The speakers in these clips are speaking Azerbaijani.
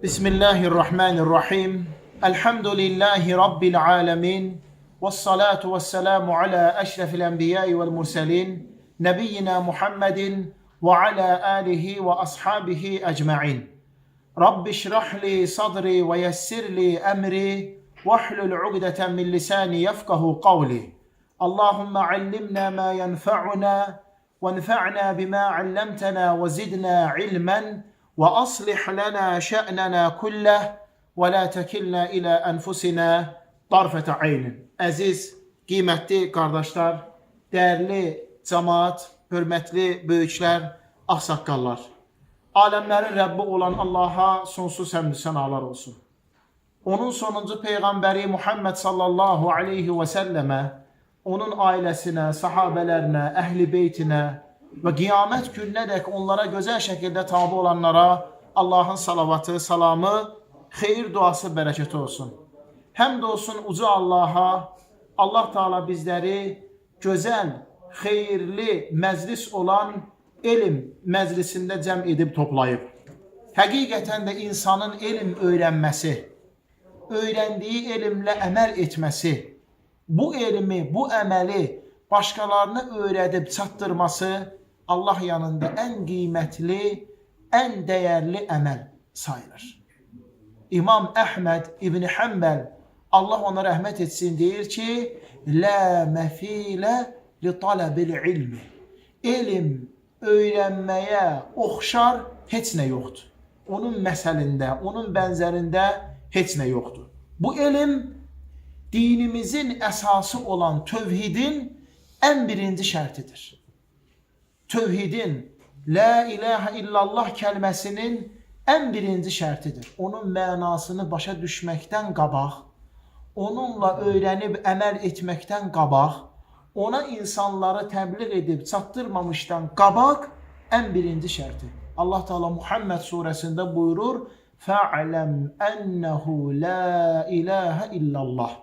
Bismillahirrahmanirrahim. Elhamdülillahi Rabbil alemin. Vessalatu vesselamu ala eşrefil enbiyai vel murselin. Nebiyyina Muhammedin ve ala alihi ve ashabihi ecma'in. Rabbi şrahli sadri ve yessirli emri. Vahlul ugdeten min lisani yefkahu kavli. Allahümme allimna ma yenfa'una. Venfa'na bima allamtana ve zidna ilmen. وأصلح لنا شأننا كله ولا تكلنا إلى أنفسنا طرفة عين. Əziz, qiymətli qardaşlar, dəyərli cəmaat, hörmətli böyüklər, ağsaqqallar. Aləmlərin Rəbbi olan Allaha sonsuz həmd sənalar olsun. Onun sonuncu Peyğəmbəri Muhammed sallallahu aleyhi və səlləmə, onun ailəsinə, sahabələrinə, əhl-i beytinə, və qiyamət gününədək onlara gözəl şəkildə tabi olanlara Allahın salavatı, salamı, xeyir duası, bərəkəti olsun. Həmd olsun uca Allaha, Allah Teala bizləri gözəl, xeyirli məclis olan elm məclisində cəm edib toplayıb. Həqiqətən də insanın elm öyrənməsi, öyrəndiyi elmlə əməl etməsi, bu elmi, bu əməli başqalarına öyrədib çatdırması Allah yanında ən qiymətli, ən dəyərli əməl sayılır. İmam Əhməd İbn Həmbəl, Allah ona rəhmət etsin, deyir ki, Lə məfilə li tələbil ilmi. Elm öyrənməyə oxşar heç nə yoxdur. Onun məsəlində, onun bənzərində heç nə yoxdur. Bu elm dinimizin əsası olan tövhidin ən birinci şərtidir. Tövhidin, La ilahe illallah kəlməsinin ən birinci şərtidir. Onun mənasını başa düşməkdən qabaq, onunla öyrənib əməl etməkdən qabaq, ona insanları təbliğ edib çatdırmamışdan qabaq ən birinci şərti. Allah Teala Muhammed surəsində buyurur, Fa'ləm ənəhu la ilahe illallah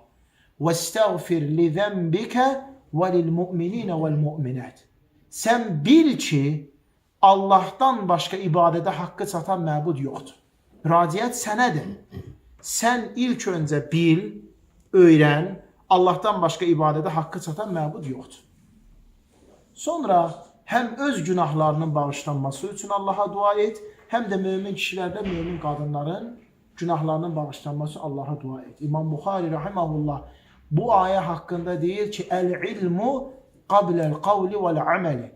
və istəğfir li zənbikə və lil mu'mininə vəl mu'minət. Sən bil ki, Allahdan başqa ibadətə haqqı çatan məbud yoxdur. Radiyyət sənədir. Sən ilk öncə bil, öyrən, Allahdan başqa ibadətə haqqı çatan məbud yoxdur. Sonra həm öz günahlarının bağışlanması üçün Allaha dua et, həm də mömin kişilərdə, mömin qadınların günahlarının bağışlanması Allaha dua et. İmam Buxari rahimehullah bu ayə haqqında deyir ki, Əl-ilmu qabləl qavli vəl-əməli.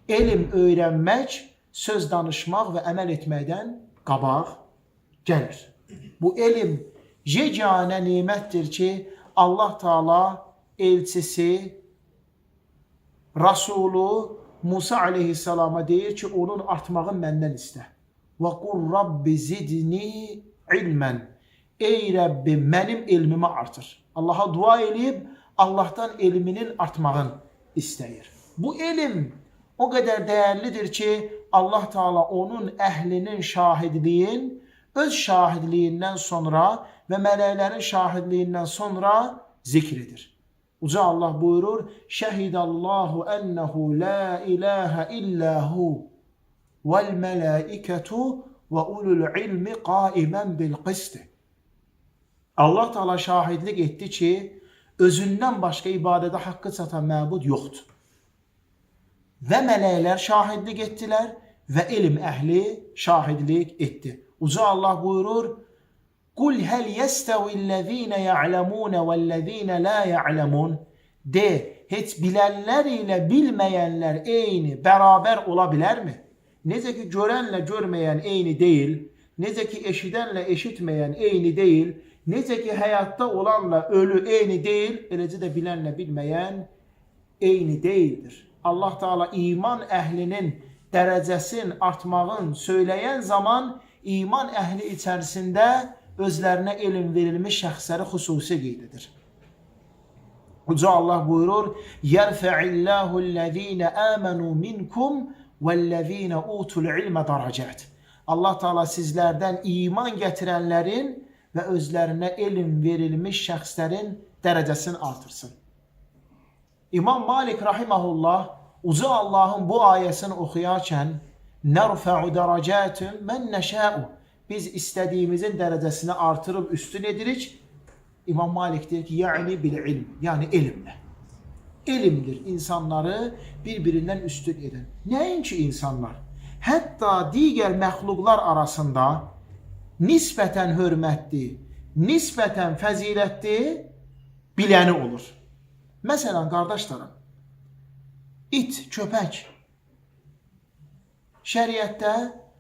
Elm öyrənmək, söz danışmaq və əməl etməkdən qabaq gəlir. Bu elm yeganə nimətdir ki, Allah Teala elçisi, Rasulü Musa aleyhissalama deyir ki, onun artmağını məndən istə. Və qul Rabbi zidni ilmən. Ey Rəbbim, mənim elmimi artır. Allaha dua edib, Allahdan elminin artmağını istəyir. Bu elm o qədər dəyərlidir ki, Allah Teala onun əhlinin şahidliyin, öz şahidliyindən sonra və mələklərin şahidliyindən sonra zikr edir. Uca Allah buyurur, Şəhidallahu ənəhu la ilahə illəhu vəl mələikətu və ulul ilmi qaimən bil qisti. Allah Teala şahidlik etdi ki, özündən başqa ibadətə haqqı çatan məbud yoxdur. Və mələklər şahidlik etdilər və elm əhli şahidlik etdi. Uca Allah buyurur, Qul həl yəstəvillezine ya'lemun vellezine la ya'lemun. De, heç bilənlər ilə bilməyənlər eyni, bərabər ola bilərmi? Necə ki, görənlə görməyən eyni deyil, necə ki, eşidənlə eşitməyən eyni deyil, necə ki, həyatda olanla ölü eyni deyil, eləcə də bilənlə bilməyən eyni deyildir. Allah Teala iman əhlinin dərəcəsinin artmağını söyləyən zaman iman əhli içərisində özlərinə elm verilmiş şəxsləri xüsusi qeyd edir. Uca Allah buyurur, Yərfə'illahu ləzīnə əmənu minkum vəlləzīnə utul ilmə daracət. Allah Teala sizlərdən iman gətirənlərin və özlərinə elm verilmiş şəxslərin dərəcəsini artırsın. İmam Malik rahimehullah uca Allahın bu ayəsini oxuyarkən nərfə'u dərəcətin mən nəşə'u. biz istədiyimizin dərəcəsini artırıb üstün edirik. İmam Malik deyir ki, yəni bil ilm, yəni elmlə. Elmdir insanları bir-birindən üstün edən. Nəinki insanlar? Hətta digər məxluqlar arasında nisbətən hörmətli, nisbətən fəzilətli biləni olur. Məsələn, qardaşlarım, it, köpək şəriətdə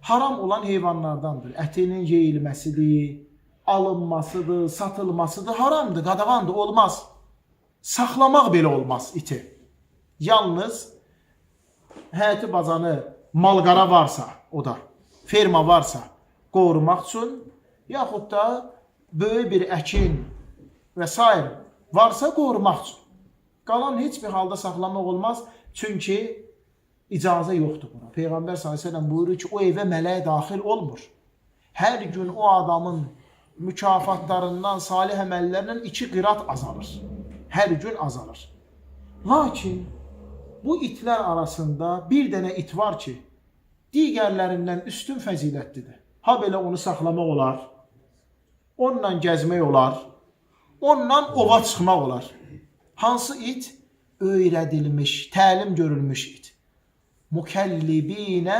haram olan heyvanlardandır. Ətinin yeyilməsidir, alınmasıdır, satılmasıdır, haramdır, qadağandır, olmaz. Saxlamaq belə olmaz iti. Yalnız həyəti bazanı malqara varsa, o da ferma varsa qorumaq üçün, yaxud da böyük bir əkin və s. varsa qorumaq üçün. Qalan heç bir halda saxlamaq olmaz, çünki icazə yoxdur buna. Peyğəmbər s.ə.v buyurur ki, o evə mələk daxil olmur. Hər gün o adamın mükafatlarından, salih əməllərindən 2 qirat azalır. Hər gün azalır. Lakin bu itlər arasında bir dənə it var ki, digərlərindən üstün fəzilətlidir. Ha belə onu saxlamaq olar, onunla gəzmək olar, onunla ova çıxmaq olar. Hansı it? Öyrədilmiş, təlim görülmüş it. Mükəllibinə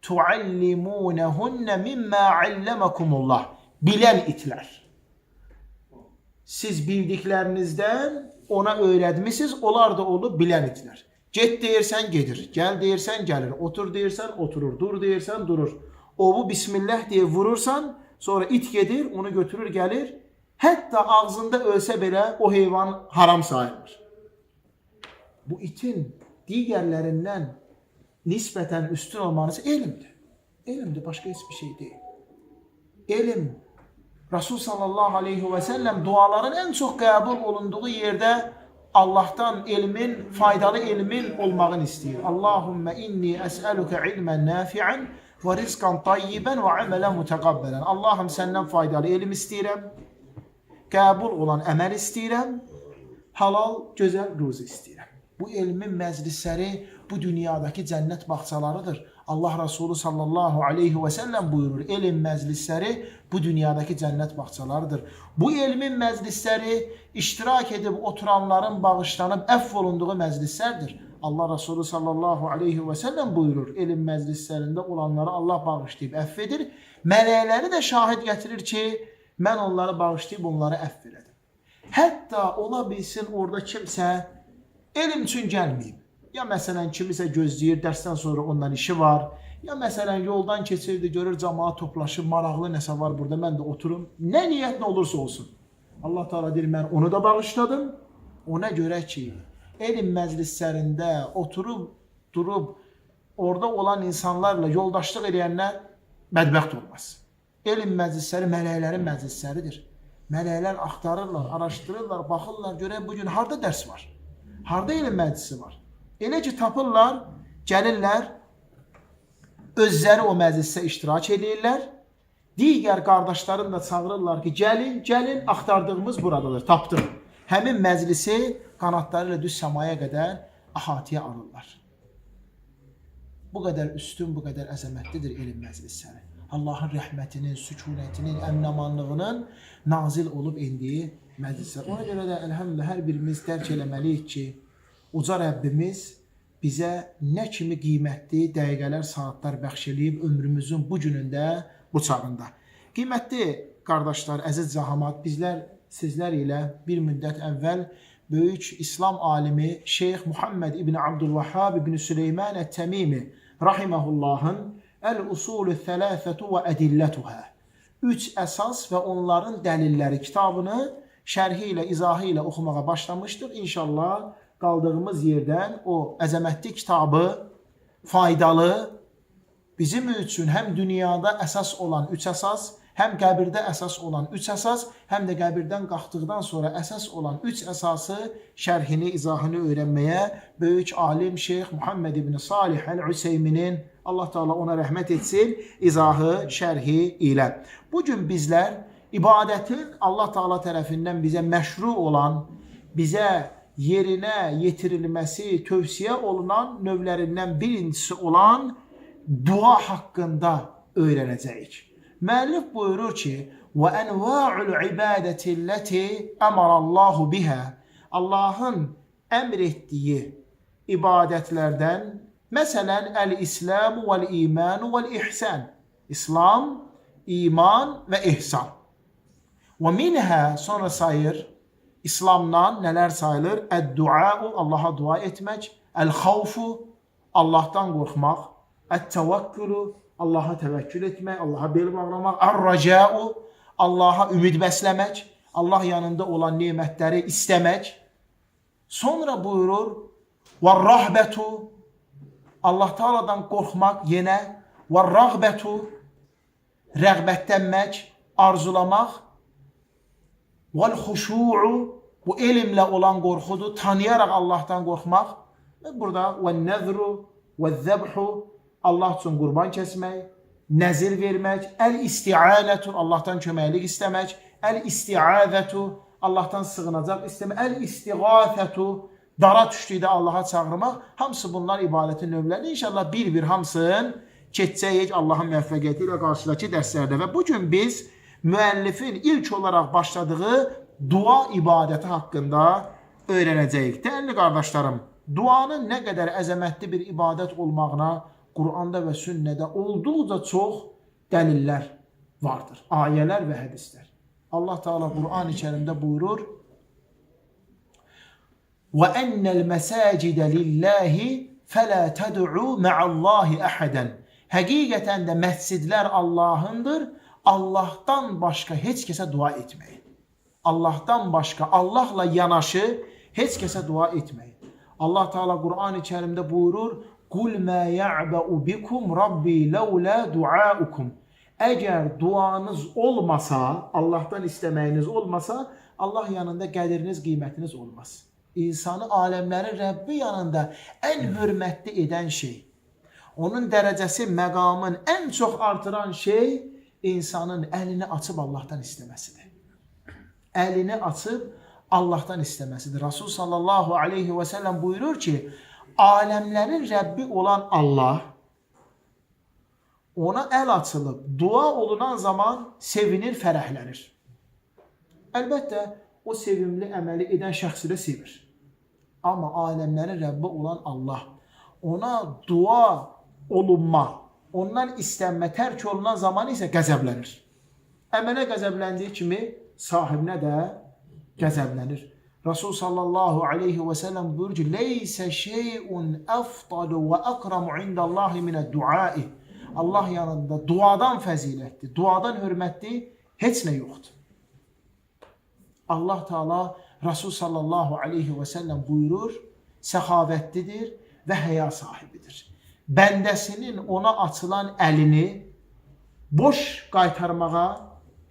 tuallimunəhunə mimmə alləməkumullah. Bilən itlər. Siz bildiklərinizdən ona öyrətmişsiniz, onlar da olub bilən itlər. Get deyirsən gedir, gəl deyirsən gəlir, otur deyirsən oturur, dur deyirsən durur. Ovu bismillah deyə vurursan, sonra it gedir, onu götürür gəlir. Hətta ağzında ölsə belə o heyvan haram sayılır. Bu itin digərlərindən nisbətən üstün olmanız elmdir. Elmdir, başqa heç bir şey deyil. Elm, Rasul sallallahu aleyhi və səlləm duaların ən çox qəbul olunduğu yerdə Allahdan elmin, faydalı elmin olmağını istəyir. Allahümmə inni əsəlükə ilmən nafi'ən və rizqan tayyibən və əmələn mütəqabbələn. Allahım səndən faydalı elm istəyirəm, qəbul olan əməl istəyirəm, halal, gözəl ruzi istəyirəm. Bu elmin məclisləri bu dünyadakı cənnət bağçalarıdır. Allah Resulü sallallahu aleyhi və səlləm buyurur, elm məclisləri bu dünyadakı cənnət bağçalarıdır. Bu elmin məclisləri iştirak edib oturanların bağışlanıb əfv olunduğu məclislərdir. Allah Resulü sallallahu aleyhi və səlləm buyurur, elm məclislərində olanları Allah bağışlayıb əfv edir. Mələkləri də şahid gətirir ki, mən onları bağışlayıb onları əfv elədim. Hətta ola bilsin orada kimsə elm üçün gəlməyib. Ya məsələn kimisə gözləyir, dərsdən sonra ondan işi var. Ya məsələn yoldan keçirdi, görür cəmaat toplaşıb, maraqlı nəsə var burada, mən də oturum. Nə niyyət nə olursa olsun. Allah Teala deyir, mən onu da bağışladım. Ona görə ki, elm məclislərində oturub, durub, orada olan insanlarla yoldaşlıq edənlər bədbəxt olmaz. Elm məclisləri mələklərin məclisləridir. Mələklər axtarırlar, araşdırırlar, baxırlar, görək bugün harada dərs var? Harada elm məclisi var? Elə ki tapırlar, gəlirlər, özləri o məclisdə iştirak edirlər. Digər qardaşlarını da çağırırlar ki, gəlin, gəlin, axtardığımız buradadır, tapdıq. Həmin məclisi qanatları ilə düz səmaya qədər əhatəyə alırlar. Bu qədər üstün, bu qədər əzəmətlidir elm məclisləri. Allahın rəhmətinin, sükunətinin, əmnamanlığının nazil olub indiyi məclislər. Ona görə də əlhəmdülillah hər birimiz dərk eləməliyik ki, uca Rəbbimiz bizə nə kimi qiymətli dəqiqələr, saatlar bəxş eləyib ömrümüzün bu günündə, bu çağında. Qiymətli qardaşlar, əziz cəmaət, bizlər sizlər ilə bir müddət əvvəl böyük İslam alimi Şeyx Muhammed ibn Abdülvahhab ibn Süleyman Ət-Təmimi rahiməhullahın Əl-Usulü Thələthətu və Ədillətuhə 3 əsas və onların dəlilləri kitabını şərhi ilə, izahı ilə oxumağa başlamışdır. İnşallah qaldığımız yerdən o əzəmətli kitabı faydalı, bizim üçün həm dünyada əsas olan 3 əsas, həm qəbirdə əsas olan 3 əsas, həm də qəbirdən qalxdıqdan sonra əsas olan 3 əsası şərhini, izahını öyrənməyə böyük alim Şeyx Muhammed ibn Salih Əl-Üseyminin, Allah Teala ona rəhmət etsin, izahı, şərhi ilə. Bugün bizlər ibadətin Allah Teala tərəfindən bizə məşru olan, bizə yerinə yetirilməsi tövsiyə olunan növlərindən birincisi olan dua haqqında öyrənəcəyik. Müəllif buyurur ki, وَأَنْوَاعُ الْعِبَادَةِ الَّتِي أَمَرَ اللّٰهُ بِهَا Allahın əmr etdiyi ibadətlərdən, məsələn, əl-İslamu vəl-İmanu vəl-İhsan, İslam, iman və ihsan. وَمِنْهَا sonra sayır, İslamdan nələr sayılır? Əd-duau, Allaha dua etmək, əl-xavfu, Allahdan qorxmaq, ət-təvəkkülü, Allaha təvəkkül etmək, Allaha bel bağlamaq, ər-rəcəu, Allaha ümid bəsləmək, Allah yanında olan nemətləri istəmək. Sonra buyurur, vər-rəhbətu, Allah Taala'dan qorxmaq yenə, vər-rəğbətu, rəğbətlənmək, arzulamaq, vəl-xuşu'u, bu elmlə olan qorxudur, tanıyaraq Allahdan qorxmaq. Burada vəl-nəzru, vəl-zəbhu, Allah üçün qurban kəsmək, nəzir vermək, əl-isti'anətu, Allahdan köməklik istəmək, əl-isti'azətu, Allahdan sığınacaq istəmək, əl-istiğafətu, dara düşdükdə Allaha çağırmaq. Hamısı bunlar ibadətin növləri. İnşallah bir-bir hamısını keçəcəyik Allahın müvəffəqiyyəti ilə qarşıdakı dərslərdə. Və bugün biz müəllifin ilk olaraq başladığı dua ibadəti haqqında öyrənəcəyik. Dəyərli qardaşlarım, duanın nə qədər əzəmətli bir ibadət olmağına Quranda və sünnədə olduqca çox dəlillər vardır. Ayələr və hədislər. Allah Teala Qur'an-ı Kərimdə buyurur: وَأَنَّ الْمَسَاجِدَ لِلَّهِ فَلَا تَدْعُوا مَعَ اللّٰهِ أَحَدًا Həqiqətən də məscidlər Allahındır. Allahdan başqa heç kəsə dua etməyin. Allahdan başqa, Allahla yanaşı heç kəsə dua etməyin. Allah Teala Qur'an-ı Kərimdə buyurur: قُلْ مَا يَعْبَأُ بِكُمْ رَبِّي لَوْلَا دُعَاؤُكُمْ Əgər duanız olmasa, Allahdan istəməyiniz olmasa, Allah yanında qədiriniz, qiymətiniz olmaz. İnsanı aləmlərin Rəbbi yanında ən hörmətli edən şey, onun dərəcəsi, məqamın ən çox artıran şey, insanın əlini açıb Allahdan istəməsidir. Əlini açıb Allahdan istəməsidir. Rasul sallallahu aleyhi və səlləm buyurur ki, aləmlərin Rəbbi olan Allah, ona əl açılıb, dua olunan zaman sevinir, fərəhlənir. Əlbəttə, o sevimli əməli edən şəxsi də sevir. Amma aləmlərin Rəbbi olan Allah, ona dua olunma, ondan istənmə, tərk olunan zaman isə qəzəblənir. Əmələ qəzəbləndiyi kimi sahibinə də qəzəblənir. Rasul sallallahu aleyhi və səlləm buyurur ki, leysə şeyun əfdalu və əkramu indallahi minəd-duai Allah yanında duadan fəzilətli, duadan hörmətli heç nə yoxdur. Allah Teala Rasul sallallahu aleyhi və səlləm buyurur, səxavətlidir və həya sahibidir. Bəndəsinin ona açılan əlini boş qaytarmağa,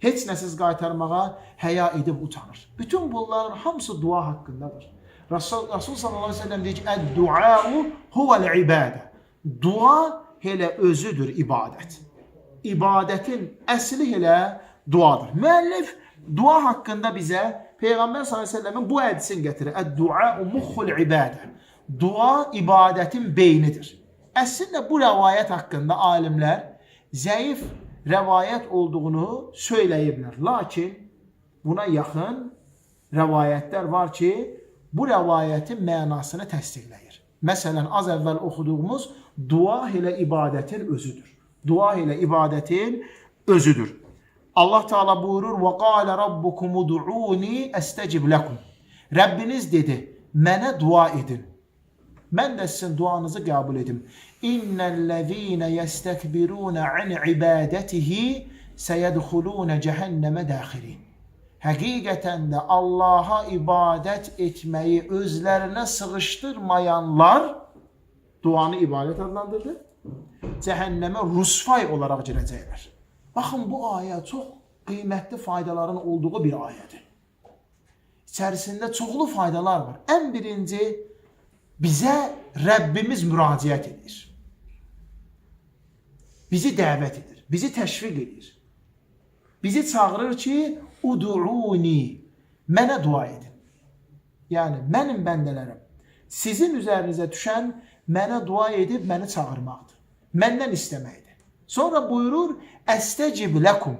heç nəsiz qaytarmağa həya edib utanır. Bütün bunların hamısı dua haqqındadır. Rasul sallallahu aleyhi və səlləm deyir ki, əd-duau huvəl-ibadə. Dua elə özüdür ibadət. İbadətin əsli elə duadır. Müəllif dua haqqında bizə Peyğəmbər s.ə.v-in bu hədisini gətirir. Əd-duau muxul-ibadə. Dua ibadətin beynidir. Əslində bu rəvayət haqqında alimlər zəif rəvayət olduğunu söyləyiblər. Lakin buna yaxın rəvayətlər var ki, bu rəvayətin mənasını təsdiqləyir. Məsələn, az əvvəl oxuduğumuz dua ilə ibadətin özüdür. Dua ilə ibadətin özüdür. Allah Teala buyurur: وَقَالَ رَبُّكُمُ دُعُونِي أَسْتَجِبْ لَكُمْ Rəbbiniz dedi, mənə dua edin. Mən də sizin duanızı qəbul edim. İnnellezîne yestekbirûne an ibadetihi seyedhulûne cehenneme dâhilîn. Həqiqətən də Allaha ibadət etməyi özlərinə sığışdırmayanlar duanı ibadət adlandırdı. Cəhənnəmə rusvay olaraq girəcəklər. Baxın, bu ayə çox qiymətli faydaların olduğu bir ayədir. İçərisində çoxlu faydalar var. Ən birinci, bizə Rəbbimiz müraciət edir. Bizi dəvət edir, bizi təşviq edir. Bizi çağırır ki, udu'uni, mənə dua edin. Yəni, mənim bəndələrim, sizin üzərinizə düşən mənə dua edib məni çağırmaqdır. Məndən istəməkdir. Sonra buyurur, əstəcib ləkum.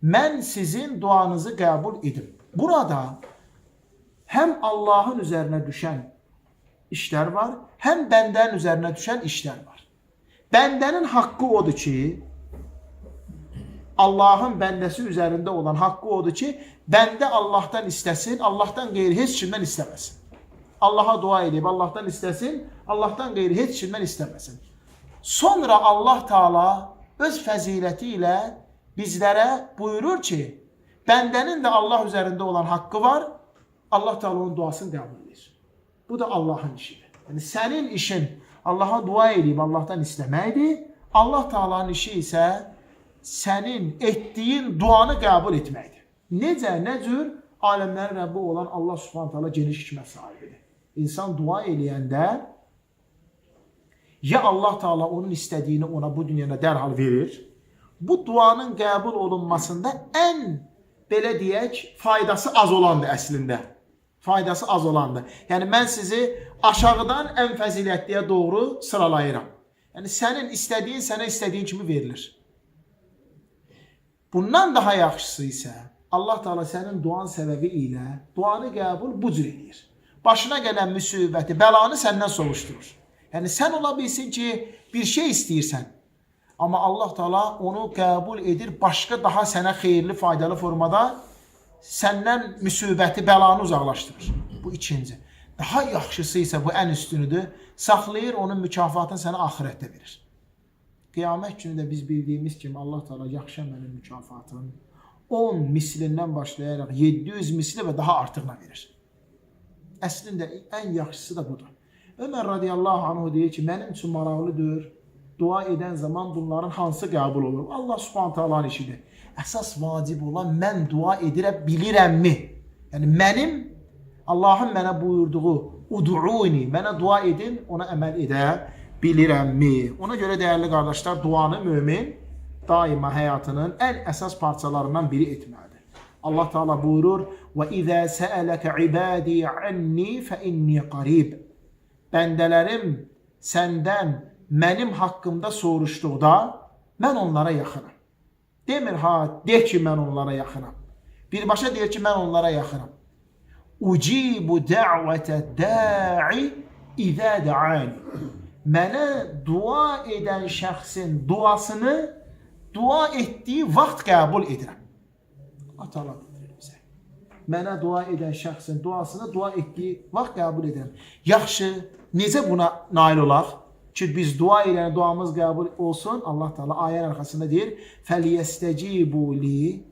Mən sizin duanızı qəbul edim. Burada həm Allahın üzərinə düşən işlər var, həm bəndənin üzərinə düşən işlər var. Bəndənin haqqı odur ki, Allahın bəndəsi üzərində olan haqqı odur ki, bəndə Allahdan istəsin, Allahdan qeyri heç kimdən istəməsin. Allaha dua edib, Allahdan istəsin, Allahdan qeyri heç kimdən istəməsin. Sonra Allah Teala öz fəziləti ilə bizlərə buyurur ki, bəndənin də Allah üzərində olan haqqı var, Allah Teala onun duasını qəbul edir. Bu da Allahın işidir. Yəni sənin işin Allaha dua edib Allahdan istəməkdir. Allah Teala'nın işi isə sənin etdiyin duanı qəbul etməkdir. Necə, nə cür? Aləmlərin Rəbbi olan Allah Subhanahu Teala geniş hikmət sahibidir. İnsan dua eləyəndə ya Allah Teala onun istədiyini ona bu dünyada dərhal verir. Bu duanın qəbul olunmasında ən belə deyək, faydası az olandır əslində. Faydası az olandır. Yəni mən sizi aşağıdan ən fəzilətliyə doğru sıralayıram. Yəni sənin istədiyin sənə istədiyin kimi verilir. Bundan daha yaxşısı isə Allah Teala sənin duan səbəbi ilə duanı qəbul bu cür edir. Başına gələn müsibəti, bəlanı səndən soruşturur. Yəni sən ola bilsin ki, bir şey istəyirsən. Amma Allah Teala onu qəbul edir, başqa daha sənə xeyirli, faydalı formada səndən müsibəti, bəlanı uzaqlaşdırır. Bu ikinci. Daha yaxşısı isə bu ən üstünüdür. Saxlayır, onun mükafatını sənə axirətdə verir. Qiyamət günü də biz bildiyimiz kimi Allah Teala yaxşı əməlin mükafatını 10 mislindən başlayaraq 700 misli və daha artıqla verir. Əslində ən yaxşısı da budur. Ömər radiyallahu anhu deyir ki, mənim üçün maraqlıdır, dua edən zaman bunların hansı qəbul olur? Allah Subhanahu Taala'nın işidir. Əsas vacib olan mən dua edirəm, bilirəmmi? Yəni mənim Allahın mənə buyurduğu ud'uni, mənə dua edin, ona əməl edə bilirəmmi? Ona görə dəyərli qardaşlar, duanı mömin daima həyatının ən əsas parçalarından biri etməlidir. Allah Teala buyurur: "Və izə səələkə ibadi anni fe inni qarib." Bəndələrim səndən mənim haqqımda soruşduqda mən onlara yaxınam. Demir de ki mən onlara yaxınam. Birbaşa deyir ki mən onlara yaxınam. Ucibu da'vete da'i izə da'ani. Mənə dua edən şəxsin duasını dua etdiyi vaxt qəbul edirəm. Allah bilir bizə. Mənə dua edən şəxsin duasını dua etdiyi vaxt qəbul edirəm. Yaxşı, necə buna nail olaq? Ki biz dua edən duamız qəbul olsun. Allah Teala ayənin arxasında deyir: "Fəliyəstəcibu li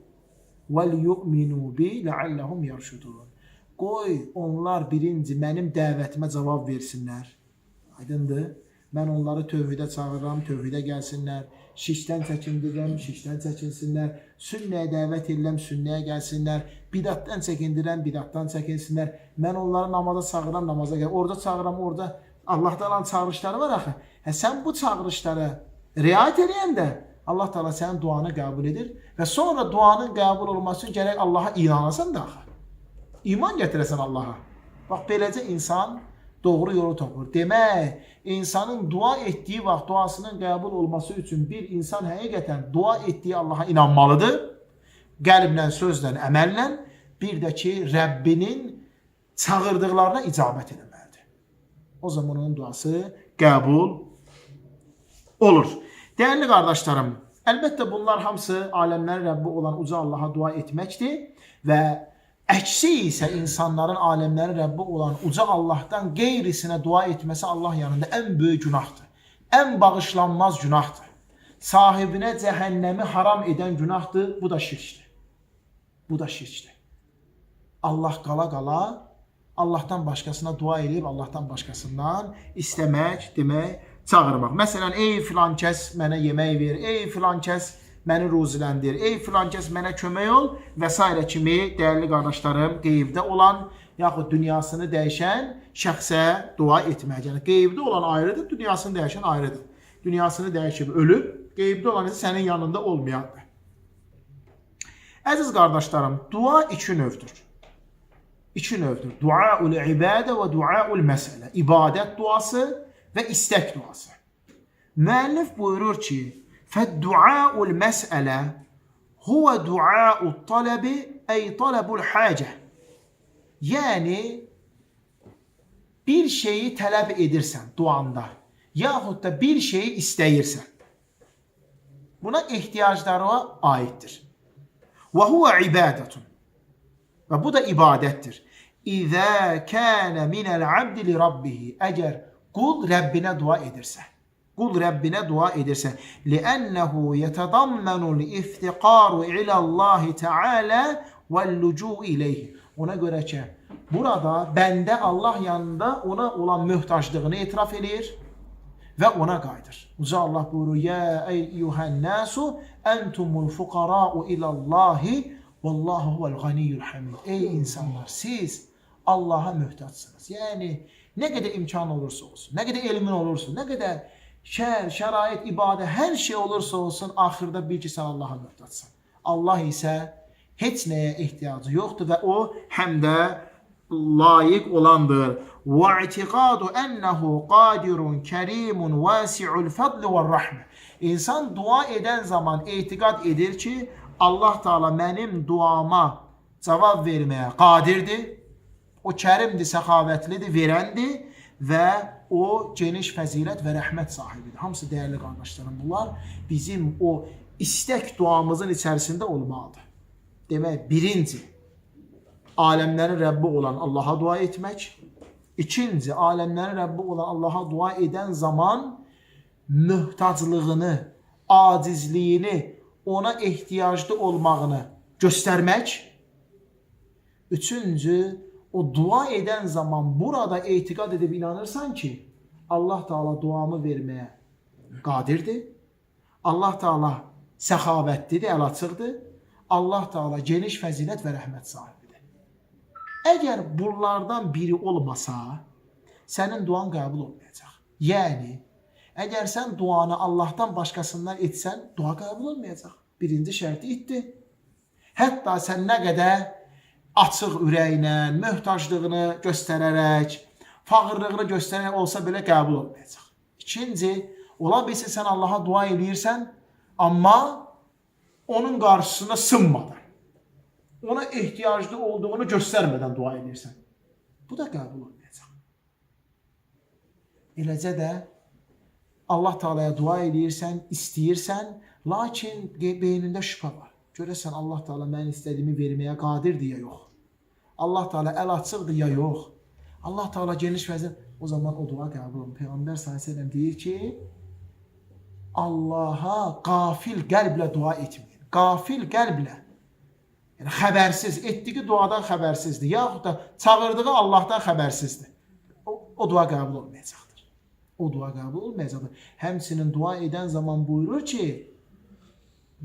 vəlyu'minu bi la'allahum yerşudun." Qoy onlar birinci mənim dəvətimə cavab versinlər. Aydındır? Mən onları tövhidə çağırıram, tövhidə gəlsinlər. Şirkdən çəkindirəm, şirkdən çəkinsinlər. Sünnəyə dəvət edirəm, sünnəyə gəlsinlər. Bidatdan çəkindirəm, bidatdan çəkinsinlər. Mən onları namaza çağıram, namaza gəl. Orada çağıram, orada Allah'tan olan çağırışları var axı. Sən bu çağırışlara riayət edəndə Allah Teala sənin duanı qəbul edir və sonra duanın qəbul olması üçün gərək Allaha inanasan da axı. İman gətirəsən Allaha. Bax beləcə insan doğru yolu tapır. Demək, insanın dua etdiyi vaxt duasının qəbul olması üçün bir insan həqiqətən dua etdiyi Allaha inanmalıdır. Qəlblə, sözlə, əməllə, bir də ki Rəbbinin çağırdıqlarına icabət edir. O zaman onun duası qəbul olur. Değerli qardaşlarım, əlbəttə bunlar hamısı aləmlərin Rəbbi olan uca Allaha dua etməkdir və əksi isə insanların aləmlərin Rəbbi olan uca Allahdan qeyrisinə dua etməsi Allah yanında ən böyük günahdır. Ən bağışlanmaz günahdır. Sahibinə cəhənnəmi haram edən günahdır. Bu da şirkdir. Bu da şirkdir. Allah qala Allah'tan başkasına dua edip Allah'tan başkasından istemek, demek, çağırmak. Mesela ey filan kəs mənə yemək ver, ey filan kəs məni ruziləndir, ey filan kəs mənə kömək ol və s. kimi değerli qardaşlarım qeybdə olan yaxud dünyasını dəyişən şəxsə dua etmək. Yəni qeybdə olan ayrıdır, dünyasını dəyişən ayrıdır. Dünyasını dəyişib ölüb, qeybdə olan isə sənin yanında olmayandır. Əziz qardaşlarım, dua iki növdür. İki növdür. Duaul ibadə və duaul məsələ. İbadət duası və istək duası. Müəllif buyurur ki, فالدعاء المسألة هو دعاء الطلب أي طلب الحاجة. Yani bir şeyi tələb edirsən duanda, yaxud da bir şeyi istəyirsən. Buna ehtiyaclara aiddir. Və huve ibadetun. Və bu da ibadətdir. İzə kânə minəl abdi li rabbihi. Əgər qul Rəbbinə dua edirsə. Qul Rəbbinə dua edirsə. Li'ənəhu yətədammenul iftiqaru ilallahi teala vəl-lucu ileyhi. Ona görə ki, burada bəndə Allah yanında ona olan möhtaclığını etiraf edir və ona qayıdır. Uca Allah buyurur: "Ya eyyuhan nasu entumul fuqara'u ilallahi vallahu huvel-ganiyyul hamid." Ey insanlar, siz Allah'a möhtaçsınız. Yəni nə qədər imkan olursa olsun, nə qədər elmin olursa, nə qədər şərait, ibadət, hər şey olursa olsun, axırda bil ki, sən Allah'a möhtaçsan. Allah isə heç nəyə ehtiyacı yoxdur və o həm də layiq olandır. وَاَعْتِقَادُ أَنَّهُ قَادِرٌ كَرِيمٌ وَاسِعُ الْفَضْلِ وَالرَّحْمِ. İnsan dua edən zaman etiqad edir ki, Allah Teala mənim duama cavab verməyə qadirdir. O kərimdir, səxavətlidir, verəndir və o geniş fəzilət və rəhmət sahibidir. Hamısı dəyərli qardaşlarım, bunlar bizim o istək duamızın içərisində olmalıdır. Demək, birinci, aləmlərin Rəbbi olan Allaha dua etmək. İkinci, aləmlərin Rəbbi olan Allaha dua edən zaman möhtaclığını, acizliyini, ona ehtiyaclı olmağını göstərmək. Üçüncü, o dua edən zaman burada etiqad edib inanırsan ki, Allah Teala duamı verməyə qadirdir. Allah Teala səxavətlidir, əl açıqdır. Allah Teala geniş fəzilət və rəhmət sahibidir. Əgər bunlardan biri olmasa, sənin duan qəbul olmayacaq. Yəni, əgər sən duanı Allahdan başqasından etsən, dua qəbul olmayacaq. Birinci şərti itdi. Hətta sən nə qədər açıq ürəklə, möhtaclığını göstərərək, fağırlığını göstərərək olsa belə qəbul olmayacaq. İkinci, ola bilsin sən Allaha dua edirsən, amma onun qarşısına sınmadan, ona ehtiyaclı olduğunu göstərmədən dua edirsən. Bu da qəbul olmayacaq. Eləcə də Allah Teala'ya dua edirsən, istəyirsən, lakin beynində şübhə var. Görəsən Allah Teala mən istədiyimi verməyə qadirdir ya yox. Allah Teala əl açıqdır ya yox. Allah Teala geniş vəzir. O zaman o dua qəbul olunur. Peyğəmbər s.ə.v deyir ki, Allaha qafil qəlblə dua etməyin. Qafil qəlblə. Yəni xəbərsiz, etdiyi duadan xəbərsizdir. Yaxud da çağırdığı Allahdan xəbərsizdir. O dua qəbul olmayacaqdır. O dua qəbul olmayacaqdır. Həmçinin dua edən zaman buyurur ki,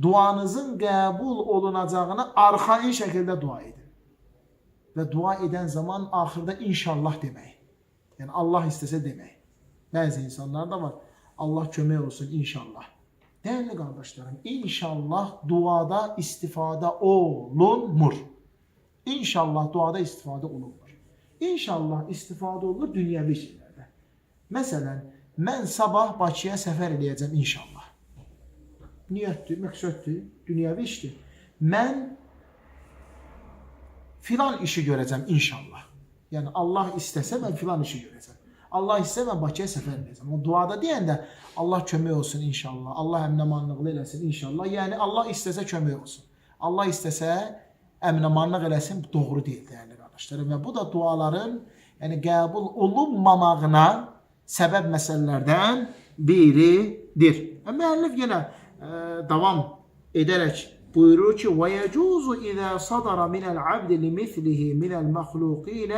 duanızın qəbul olunacağına arxain şəkildə dua edin. Və dua edən zaman axırda inşallah demək. Yəni Allah istəsə demək. Bəzi insanlar da var. Allah kömək olsun inşallah. Dəyərli qardaşlarım, inşallah duada istifadə olunmur. İnşallah duada istifadə olunmur. İnşallah istifadə olunur dünyəvi şeylərdə. Məsələn, mən sabah Bakıya səfər edəcəm inşallah. Niyyətdir, məqsəddir, dünyəvi işdir. Mən filan işi görəcəm inşallah. Yəni Allah istəsə mən filan işi görəcəm. Allah istəsə mən Bakıya səfər edəcəm. O duada deyəndə Allah kömək olsun inşallah. Allah əminəmanlıqlı eləsin inşallah. Yəni Allah istəsə kömək olsun. Allah istəsə əminəmanlıq eləsin, doğru deyil dəyərli qardaşlarım. Və bu da duaların qəbul olunmamağına səbəb məsələlərdən biridir. Müəllif yenə davam edərək buyurur ki, وَيَجُوزُ إِذَا صَدَرَ مِنَ الْعَبْدِ لِمِثْلِهِ مِنَ الْمَخْلُوقِينَ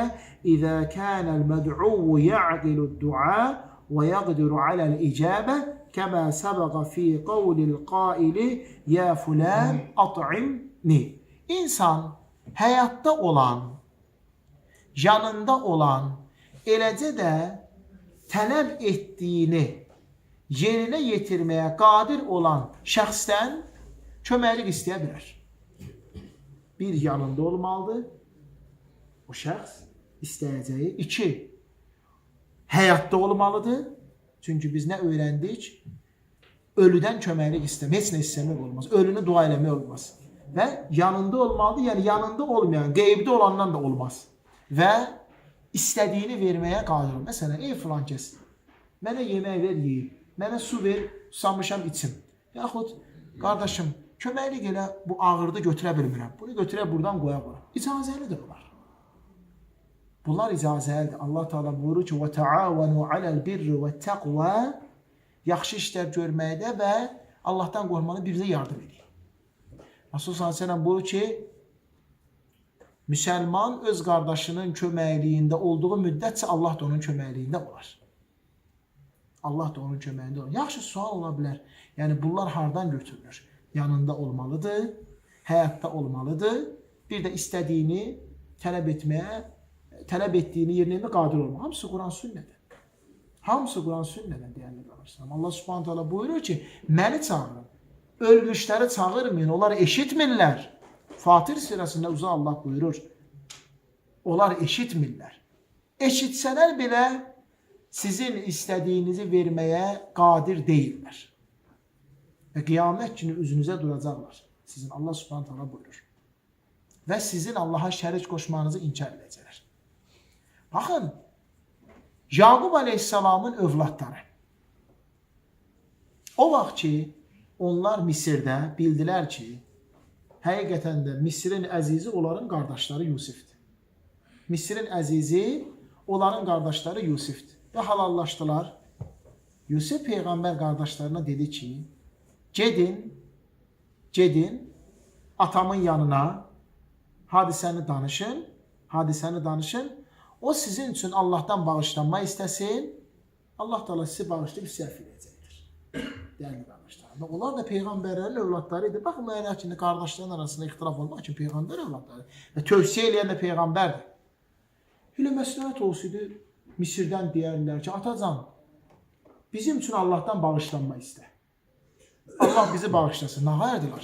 إِذَا كَانَ الْمَدْعُوُّ يَعْقِلُ الدُّعَاءَ وَيَقْدِرُ عَلَى الْإِجَابَةِ كَمَا سَبَقَ فِي قَوْلِ الْقَائِلِ يَا فُلَانْ أَطْعِمْنِي. İnsan həyatda olan, yanında olan, eləcə də tələb etdiyini yerinə yetirməyə qadir olan şəxsdən köməklik istəyə bilər. Bir, yanında olmalıdır. O şəxs istəyəcəyi. İki, həyatda olmalıdır. Çünki biz nə öyrəndik? ölüdən köməklik istəmək, heç nə istəmək olmaz. Ölünü dua eləmək olmaz. Və yanında olmalıdır, yəni yanında olmayan, qeybdə olandan da olmaz. Və istədiyini verməyə qadir ol. Məsələn, ey filan kəs, mənə yemək ver, yeyim. Mənə su ver, susamışam, içim. Yaxud, qardaşım, köməklik elə bu ağırdı götürə bilmirəm. Bunu götürə buradan qoya qoya. İcazəlidir bunlar. Bunlar icazəlidir. Allah Teala buyurur ki, وَتَعَاوَنُوا عَلَى الْبِرِّ وَالتَّقْوَى yaxşı işlər görməkdə və Allahdan qorxmaqda birinizə yardım edin. Rasulullah s.ə.v buyurur ki, müsəlman öz qardaşının köməkliyində olduğu müddətcə Allah da onun köməkliyində olar. Allah da onun köməyində olar. Yaxşı sual ola bilər. Yəni bunlar hardan götürülür? Yanında olmalıdır, həyatda olmalıdır. Bir də istədiyini tələb etməyə, tələb etdiyini yerinə etməyə qadir olmaq. Hamısı Quran sünnədir. Hamısı Quran sünnədən deyənli qalırsan. Allah subhanahu teala buyurur ki, məni çağırın. Ölmüşləri çağırmayın, onlar eşitmirlər. Fatir surəsində uzaq Allah buyurur. Onlar eşitmirlər. Eşitsələr belə sizin istədiyinizi verməyə qadir deyirlər. Və qiyamət günü üzünüzə duracaqlar. Sizin Allah subhanahu teala buyurur. Və sizin Allaha şərik qoşmağınızı inkar edəcəklər. Baxın, Yaqub aleyhissalamın övladları. O vaxt ki, onlar Misirdə bildilər ki, həqiqətən də Misirin əzizi onların qardaşları Yusifdir. Misirin əzizi onların qardaşları Yusifdir. Və halallaşdılar. Yusif Peyğəmbər qardaşlarına dedi ki, gedin atamın yanına, hadisəni danışın. O sizin üçün Allahdan bağışlanma istəsin. Allah da sizi bağışlayıb səhv edəcəkdir. Dəyərli qardaşlar. Onlar da Peyğəmbərlərin övladları idi. Baxın, mənə ki, qardaşların arasında ixtilaf olmaq ki, Peyğəmbər övladları. Və tövsiyə eləyən də Peyğəmbərdir. Elə məsləhət olsaydı, Misirdən deyərlər ki, atacan, bizim üçün Allahdan bağışlanma istə. Allah bizi bağışlasın. Nə hayırdılar?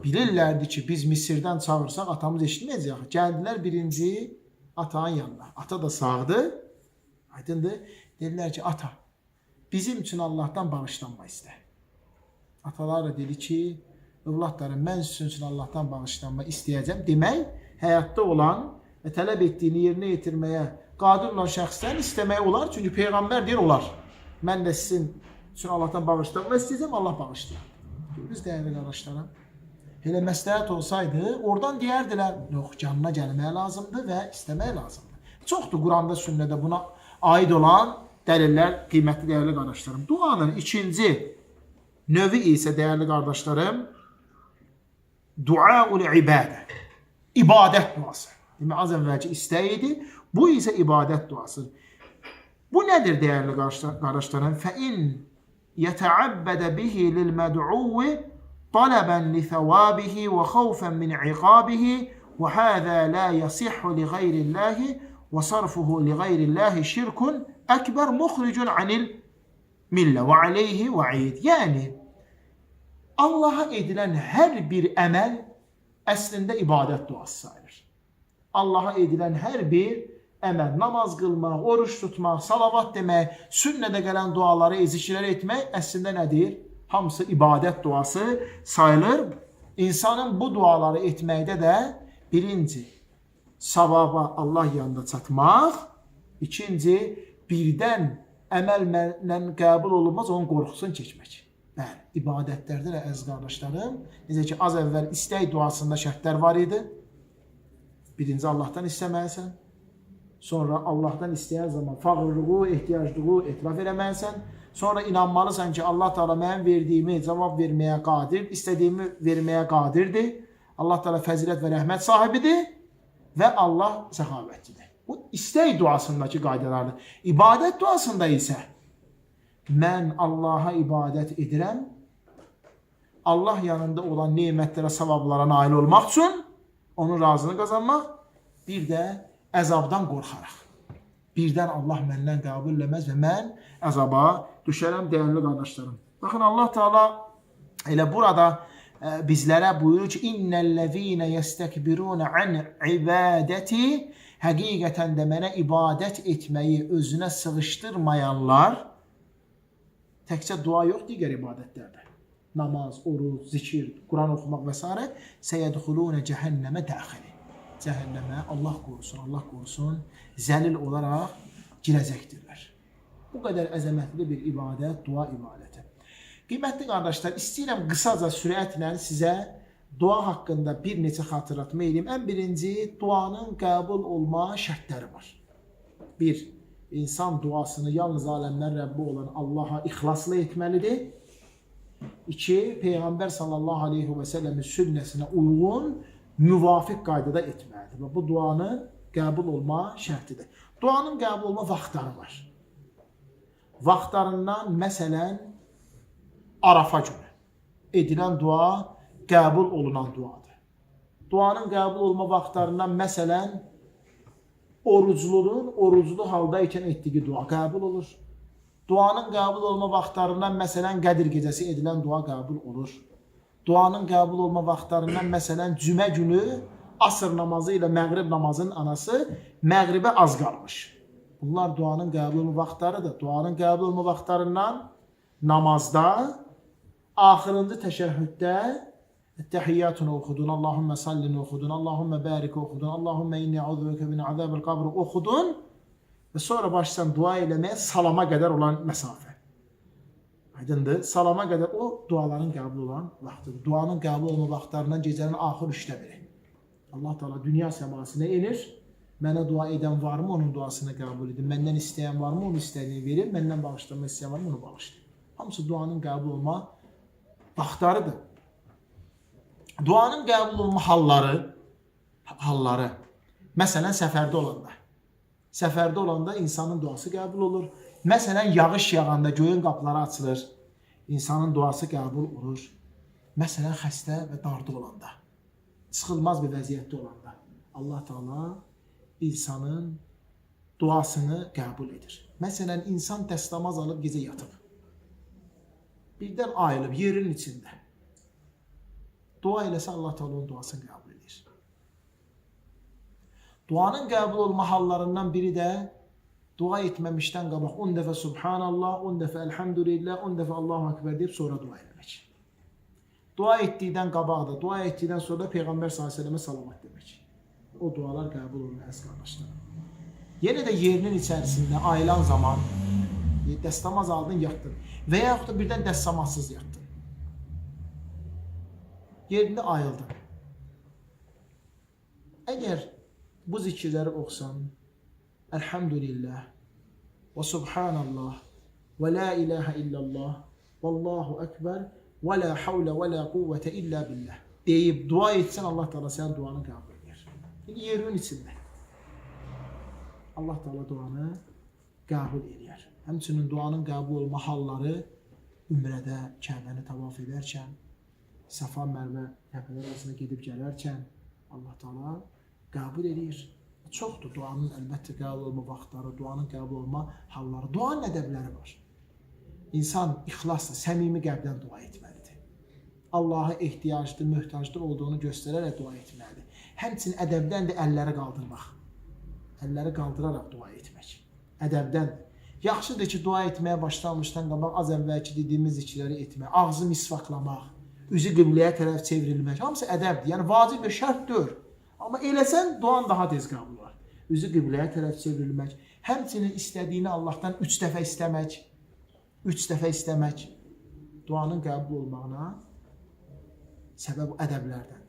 Bilirlərdi ki, biz Misirdən çağırsaq, atamız eşitməyəcək. Gəldilər birinci atanın yanına. Ata da sağdı. Aydındır. Dedilər ki, ata, bizim üçün Allahdan bağışlanma istə. Atalar da dedi ki, övladlarım, mən sizin üçün Allahdan bağışlanma istəyəcəm. Demək, həyatda olan və tələb etdiyini yerinə yetirməyə qadir olan şəxsdən istəmək olar. Çünki Peyğəmbər deyir, olar. Mən də sizin üçün Allahdan bağışlanma istəyəcəm, Allah bağışlayır. Biz dəyərli qardaşlarım. Elə məsləhət olsaydı, oradan deyərdilər, yox, canına gəlməyə lazımdır və istəmək lazımdır. Çoxdur Quranda, sünnədə buna aid olan dəlillər, qiymətli dəyərli qardaşlarım. Duanın ikinci növü isə, dəyərli qardaşlarım, duaul ibadə, ibadət duası. Demək, az əvvəlki istək idi, bu isə ibadət duasıdır. Bu nədir, dəyərli qardaşlarım? Fəin yətəəbbədə bihi lil-məd'uvi طلبا لثوابه وخوفا من عقابه وهذا لا يصح لغير الله وصرفه لغير الله شرك أكبر مخرج عن الملة وعليه وعيد. Yəni Allah'a edilən hər bir əməl əslində ibadət duası sayılır. Allah'a edilən hər bir əməl, namaz qılmaq, oruç tutmaq, salavat demək, sünnədə gələn duaları, zikirlər etmək əslində nədir? Hamısı ibadət duası sayılır. İnsanın bu duaları etməkdə də birinci, savaba Allah yanında çatmaq, ikinci, birdən əməllə qəbul olunmaz, onun qorxusunu keçmək. Bəli, ibadətlərdə də əziz qardaşlarım, necə ki, az əvvəl istək duasında şərtlər var idi. Birinci, Allahdan istəməlisən. Sonra Allahdan istəyən zaman fağırlığı, ehtiyaclığı etiraf eləməlisən. Sonra inanmalısan ki, Allah Teala mənim verdiyimi cavab verməyə qadir, istədiyimi verməyə qadirdir. Allah Teala fəzilət və rəhmət sahibidir və Allah səxavətlidir. Bu istək duasındakı qaydalardır. İbadət duasında isə mən Allaha ibadət edirəm, Allah yanında olan nemətlərə, savablara nail olmaq üçün, onun razını qazanmaq, bir də əzabdan qorxaraq. Birdən Allah məndən qəbul eləməz və mən əzaba düşərəm, dəyərli qardaşlarım. Baxın, Allah Teala elə burada bizlərə buyurur ki, İnnəl-ləzīnə yəstəkbirunə an ibadəti, həqiqətən də mənə ibadət etməyi özünə sığışdırmayanlar Təkcə dua yox, digər ibadətlərdə. Namaz, oruc, zikir, Quran oxumaq və s. Səyədxulunə cəhənnəmə dəxili. Cəhənnəmə Allah qorusun, zəlil olaraq girəcəkdirlər. Bu qədər əzəmətli bir ibadət, dua ibadəti. Qiymətli qardaşlar, istəyirəm qısaca sürətlə sizə dua haqqında bir neçə xatırlatma edeyim. Ən birinci, duanın qəbul olma şərtləri var. Bir, insan duasını yalnız aləmlər Rəbbi olan Allaha ixlasla etməlidir. İki, Peyğəmbər sallallahu aleyhi və səlləmin sünnəsinə uyğun, müvafiq qaydada etməlidir. Və bu duanın qəbul olma şərtidir. Duanın qəbul olma vaxtları var. Vaxtlarından məsələn, Arafa günü edilən dua qəbul olunan duadır. Duanın qəbul olma vaxtlarından məsələn, oruclunun oruclu halda ikən etdiyi dua qəbul olur. Duanın qəbul olma vaxtlarından məsələn, Qədir gecəsi edilən dua qəbul olur. Duanın qəbul olma vaxtlarından məsələn, cümə günü asr namazı ilə məğrib namazının anası məğribə az qalmış. Bunlar duanın qəbul olma vaxtlarıdır. Duanın qəbul olma vaxtlarından namazda, axırıncı təşəhhüddə Təhiyyatını oxudun, Allahümmə sallini oxudun, Allahümmə bəriki oxudun, Allahümmə inni əuzubəkə min əzəbil qabri oxudun və sonra başlasan dua eləməyə salama qədər olan məsafə. Aydındır, salama qədər o duaların qəbul olan vaxtıdır. Duanın qəbul olma vaxtlarından gecənin axır 3-də biri. Allah Teala dünya səmasına enir, mənə dua edən varmı, onun duasını qəbul edin, məndən istəyən varmı, onun istədiyini verir, məndən bağışlamaq istəyən varmı, onu bağışlayın. Hamısı duanın qəbul olma vaxtlarıdır. Duanın qəbul olma halları, məsələn, səfərdə olanda. Səfərdə olanda insanın duası qəbul olur. Məsələn, yağış yağanda göyün qapıları açılır, insanın duası qəbul olur. Məsələn, xəstə və darda olanda, çıxılmaz bir vəziyyətdə olanda Allah Teala insanın duasını qəbul edir. Məsələn, insan dəstəmaz alıb gecə yatıb. Birdən ayılıb yerin içində. Dua eləsə Allah Teala onun duasını qəbul edir. Duanın qəbul olma hallarından biri də dua etməmişdən qabaq 10 dəfə Subhanallah, 10 dəfə Elhamdülillah, 10 dəfə Allahu Ekber deyib sonra dua eləmək. Dua etdikdən qabaq da, dua etdikdən sonra da Peyğəmbər s.ə.və salavat demək. O dualar qəbul olunur əziz qardaşlar. Yenə də yerinin içərisində ayılan zaman dəstəmaz aldın, yatdın və yaxud da birdən dəstəmazsız yatdın. Yerində ayıldın. Əgər bu zikirləri oxusan, Elhamdülillah və Subhanallah və la ilahə illallah və Allahu Ekber və la havlə və la quvvətə illə billah deyib dua etsən, Allah Teala sənin duanı qəbul edir. Yerin içində Allah Teala duanı qəbul edir. Həmçinin duanın qəbul olma halları ümrədə Kəbəni tavaf edərkən, Səfa Mərvə təpələr arasında gedib gələrkən Allah Teala qəbul edir. Çoxdur duanın əlbəttə qəbul olma vaxtları, duanın qəbul olma halları, duanın ədəbləri var. İnsan ixlasla, səmimi qəlbdən dua etməlidir. Allaha ehtiyaclı, möhtaclı olduğunu göstərərək dua etməlidir. Həmçinin ədəbdən də əlləri qaldırmaq. Əlləri qaldıraraq dua etmək. Ədəbdəndir. Yaxşıdır ki, dua etməyə başlamışdan qabaq az əvvəlki dediyimiz zikirləri etmək, ağzı misvaqlamaq, üzü qibləyə tərəf çevrilmək. Hamısı ədəbdir. Yəni vacib və şərt deyil. Amma eləsən duan daha tez qəbul olar. Üzü qibləyə tərəf çevrilmək. Həmçinin istədiyini Allahdan 3 dəfə istəmək. 3 dəfə istəmək duanın qəbul olmağına səbəb ədəblərdəndir.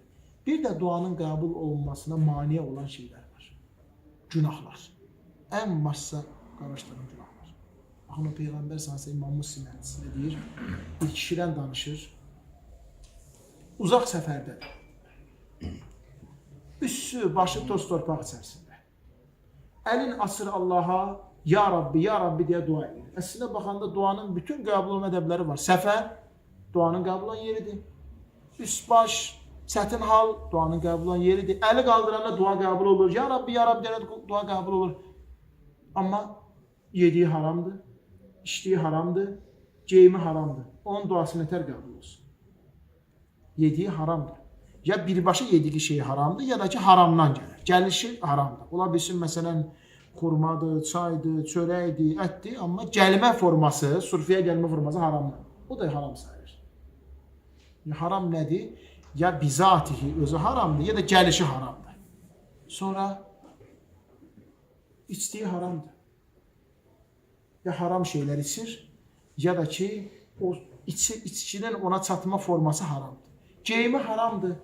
Bir də duanın qəbul olunmasına mane olan şeylər var. Günahlar. Ən başsa qardaşların günahlar. Baxın, o Peyğəmbər s.ə.v. İmam Müslim hədisində deyir, bir kişidən danışır, uzaq səfərdədir. Üssü, başı toz torpaq içərisində. Əlin açır Allaha, Ya Rabbi deyə dua edir. Əslində baxanda duanın bütün qəbul olma ədəbləri var. Səfər, duanın qəbul olan yeridir. Üst baş, çətin hal, duanın qəbul olan yeridir. Əli qaldıranda dua qəbul olur. Ya Rabbi deyəndə dua qəbul olur. Amma yediyi haramdır, içdiyi haramdır, geyimi haramdır. Onun duası nətər qəbul olsun? Yediyi haramdır. Ya birbaşa yediyi şey haramdır, ya da ki haramdan gəlir. Gəlişi haramdır. Ola bilsin, məsələn, Xurmadır, çaydır, çörəkdir, ətdir, amma gəlmə forması, surfiyə gəlmə forması haramdır. O da haram sayılır. Haram nədir? Ya bizatihi özü haramdır, ya da gəlişi haramdır. Sonra içdiyi haramdır. Ya haram şeylər içir, ya da ki o içkinin ona çatma forması haramdır. Geyimi haramdır,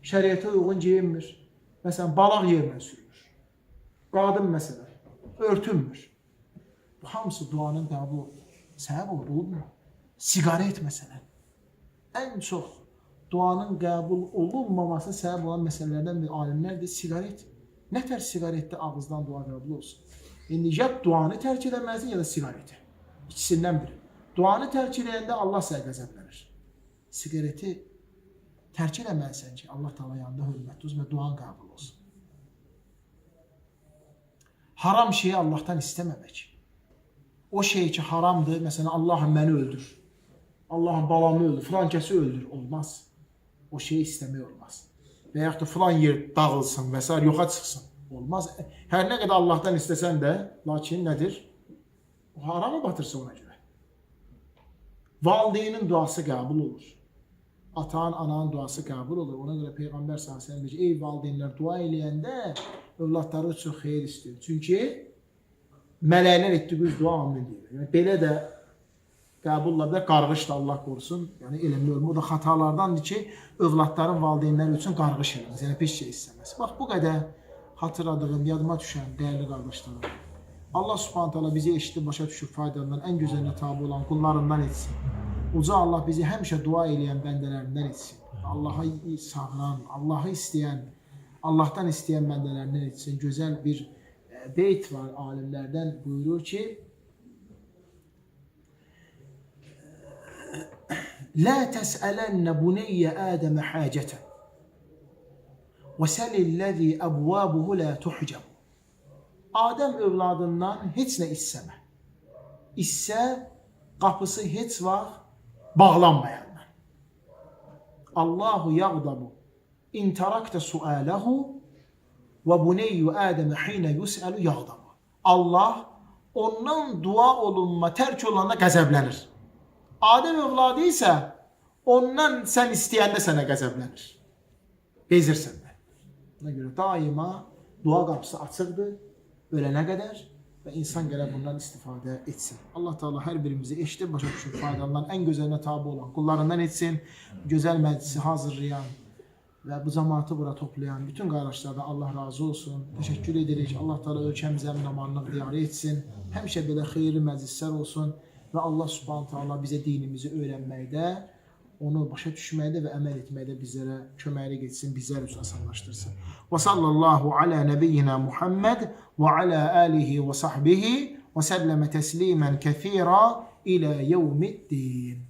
şəriətə uyğun geyinmir. Məsələn, balaq yerinə sürülür. Qadın məsələn, örtünmür. Bu hamısı duanın qəbul səbəb olurmu? Sigaret məsələn. Ən çox duanın qəbul olunmaması səbəb olan məsələlərdən bir alimlərdir, sigaret. Nə tər sigaretdə ağızdan dua qəbul olsun? İndi ya duanı tərk edəməzsin, ya da sigareti. İkisindən biri. Duanı tərk edəndə Allah sənə qəzəblənir. Sigareti tərk edəməzsən ki, Allah Taala yanında hörmətli olsun və duan qəbul olsun. Haram şeyi Allahdan istəməmək. O şey ki, haramdır, məsələn, Allahım məni öldür, Allahım balamı öldür, filan kəsi öldür, olmaz. O şeyi istəmək olmaz. Və yaxud da filan yer dağılsın və s. yoxa çıxsın, olmaz. Hər nə qədər Allahdan istəsən də, lakin nədir? O harama batırsa ona görə. Valideynin duası qəbul olur. Atan, ananın duası qəbul olur. Ona görə Peyğəmbər s.ə.v deyir ki, ey valideynlər dua eləyəndə övladları üçün xeyir istəyir. Çünki mələklər etdiyiniz dua amin deyir. Yəni, belə də qəbulla da qarğış da Allah qorusun. Yəni, eləmir. O da xatalardandır ki, övladların valideynləri üçün qarğış eləməz. Yəni, pis şey istəməz. Bax, bu qədər hatırladığım, yadıma düşən dəyərli qardaşlarım. Allah subhanət hala bizi eşitib, başa düşüb faydalarından, ən gözəlinə tabi olan qullarından etsin. Uca Allah bizi həmişə dua eləyən bəndələrindən etsin. Allah'a sağıran, Allah'ı istəyən, Allah'tan istəyən bəndələrindən etsin. Gözəl bir beyt var alimlərdən, buyurur ki, La təsələnə buneyyə Ədəmə həcətən və səlilləzi əbvabuhu la tuhcəb. Adəm övladından heç nə istəmə. İstə, qapısı heç vaxt bağlanmayanlar. Allahu yağdabu in tarakta sualəhu və buneyyu Ədəmə hinə yusəlu yağdabu. Allah ondan dua olunma tərk olanda qəzəblənir. Adəm övladı isə ondan sən istəyəndə sənə qəzəblənir. Bezirsən də. Buna görə daima dua qapısı açıqdır, ölənə qədər və insan gələ bundan istifadə etsin. Allah Teala hər birimizi eşitib, başa düşüb faydalan, ən gözəlinə tabi olan qullarından etsin. Gözəl məclisi hazırlayan və bu cəmaatı bura toplayan bütün qardaşlardan Allah razı olsun. Təşəkkür edirik. Allah Teala ölkəmizə əmin-amanlıq diyarə etsin. Həmişə belə xeyirli məclislər olsun və Allah Subhanahu Taala bizə dinimizi öyrənməkdə, onu başa düşməkdə və əməl etməkdə bizlərə köməklik etsin, bizlər üçün asanlaşdırsın. Və sallallahu alə nəbiyyina Muhammed və alə alihi və sahbihi və səlləmə təslimən kəthira ilə yevmiddin.